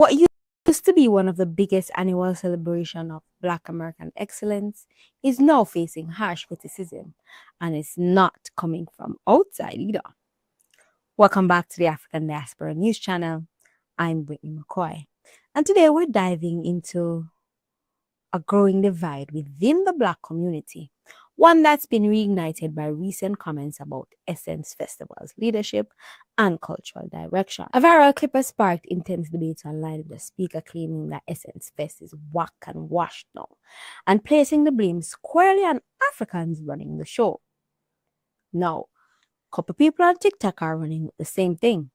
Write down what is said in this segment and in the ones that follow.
What used to be one of the biggest annual celebrations of Black American excellence is now facing harsh criticism, and it's not coming from outside either. Welcome back to the African Diaspora News Channel. I'm Whitney Mckoy, and today we're diving into a growing divide within the Black community, one that's been reignited by recent comments about Essence Festival's leadership and cultural direction. A viral clip has sparked intense debates online, with the speaker claiming that Essence Fest is whack and washed now, and placing the blame squarely on Africans running the show. Now, a couple people on TikTok are running with the same thing.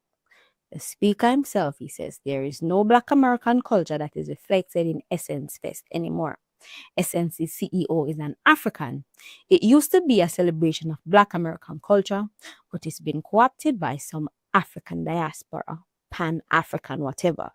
The speaker himself, he says, there is no Black American culture that is reflected in Essence Fest anymore. Essence's CEO is an African. It used to be a celebration of Black American culture, but it's been co-opted by some African diaspora, Pan-African whatever.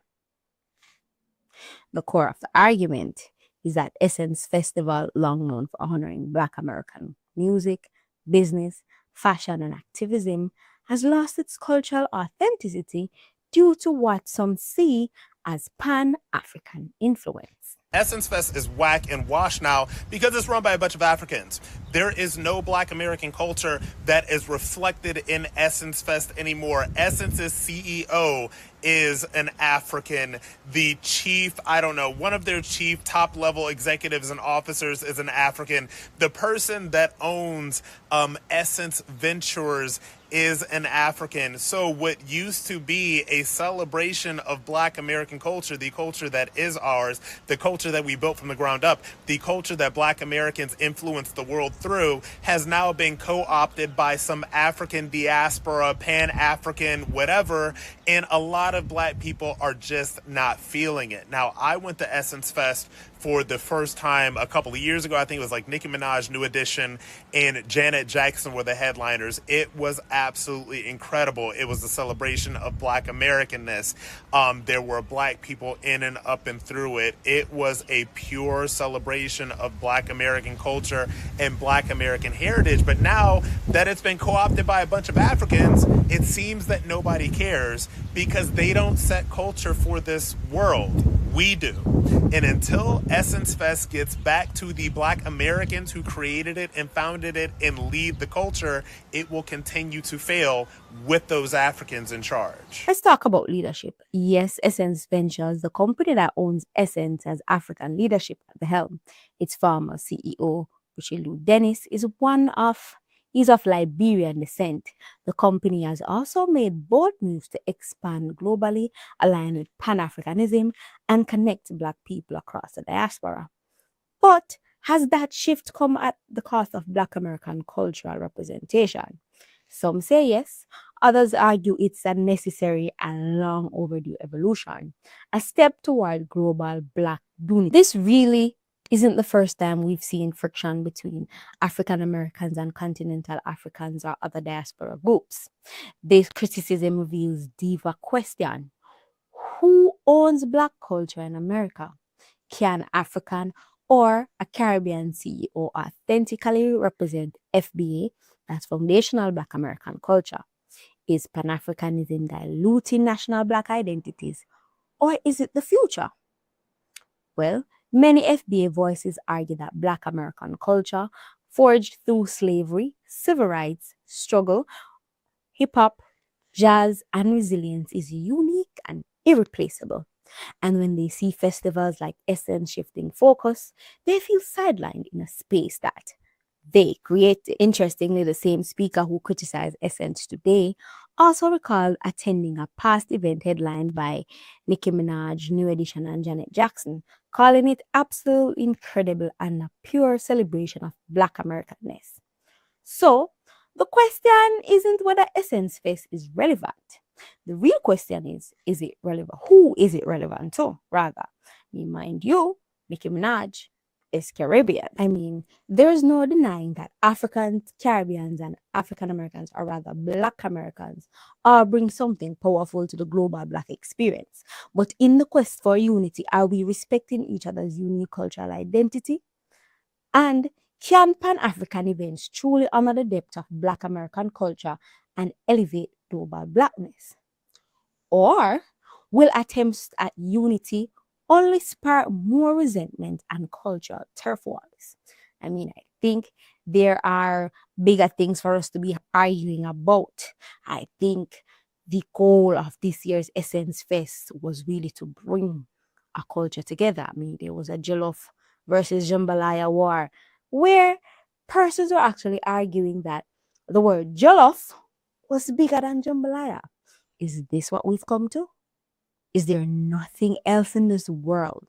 The core of the argument is that Essence Festival, long known for honoring Black American music, business, fashion, and activism, has lost its cultural authenticity due to what some see as Pan-African influence. Essence Fest is whack and washed now because it's run by a bunch of Africans. There is no Black American culture that is reflected in Essence Fest anymore. Essence's CEO is an African. The chief, one of their chief top level executives and officers is an African. The person that owns Essence Ventures is an African. So what used to be a celebration of Black American culture, the culture that is ours, the culture that we built from the ground up, the culture that Black Americans influenced the world through, has now been co-opted by some African diaspora, Pan-African, whatever, and a lot of Black people are just not feeling it. Now, I went to Essence Fest for the first time a couple of years ago. I think it was like Nicki Minaj, New Edition, and Janet Jackson were the headliners. It was absolutely incredible. It was a celebration of Black Americanness. There were Black people in and up and through it. It was a pure celebration of Black American culture and Black American heritage. But now that it's been co-opted by a bunch of Africans, it seems that nobody cares because they don't set culture for this world. We do. And until Essence Fest gets back to the Black Americans who created it and founded it and lead the culture, it will continue to fail with those Africans in charge. Let's talk about leadership. Yes, Essence Ventures, the company that owns Essence, has African leadership at the helm. Its former CEO, Buchilu Dennis, He's of Liberian descent. The company has also made bold moves to expand globally, align with Pan-Africanism, and connect Black people across the diaspora. But has that shift come at the cost of Black American cultural representation? Some say yes, others argue it's a necessary and long overdue evolution, a step toward global Black unity. This really isn't the first time we've seen friction between African Americans and continental Africans or other diaspora groups. This criticism reveals deeper question. Who owns Black culture in America? Can African or a Caribbean CEO authentically represent FBA, that's foundational Black American culture? Is Pan-Africanism diluting national Black identities, or is it the future? Well, many FBA voices argue that Black American culture, forged through slavery, civil rights, struggle, hip-hop, jazz, and resilience, is unique and irreplaceable. And when they see festivals like Essence shifting focus, they feel sidelined in a space that they created. Interestingly, the same speaker who criticized Essence today also recalled attending a past event headlined by Nicki Minaj, New Edition, and Janet Jackson, calling it absolutely incredible and a pure celebration of Black Americanness. So, the question isn't whether Essence Fest is relevant. The real question is it relevant? Who is it relevant to, rather? Mind you, Nicki Minaj is Caribbean. I mean, there's no denying that Africans, Caribbeans, and African Americans, or rather Black Americans, all bring something powerful to the global Black experience. But in the quest for unity, are we respecting each other's unique cultural identity? And can Pan-African events truly honor the depth of Black American culture and elevate global Blackness? Or Will attempts at unity only spark more resentment and cultural turf wars? I mean, I think there are bigger things for us to be arguing about. I think the goal of this year's Essence Fest was really to bring a culture together. I mean, there was a Jollof versus Jambalaya war where persons were actually arguing that the word Jollof was bigger than Jambalaya. Is this what we've come to? Is there nothing else in this world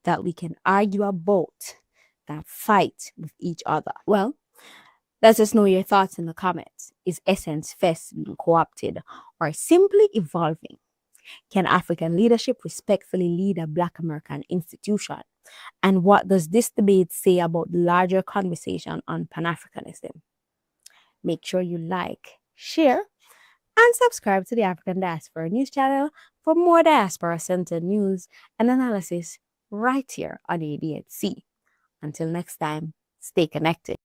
that we can argue about than fight with each other? Well, let us know your thoughts in the comments. Is Essence Fest being co-opted or simply evolving? Can African leadership respectfully lead a Black American institution? And what does this debate say about the larger conversation on Pan-Africanism? Make sure you like, share, and subscribe to the African Diaspora News channel for more diaspora-centered news and analysis right here on ADHC. Until next time, stay connected.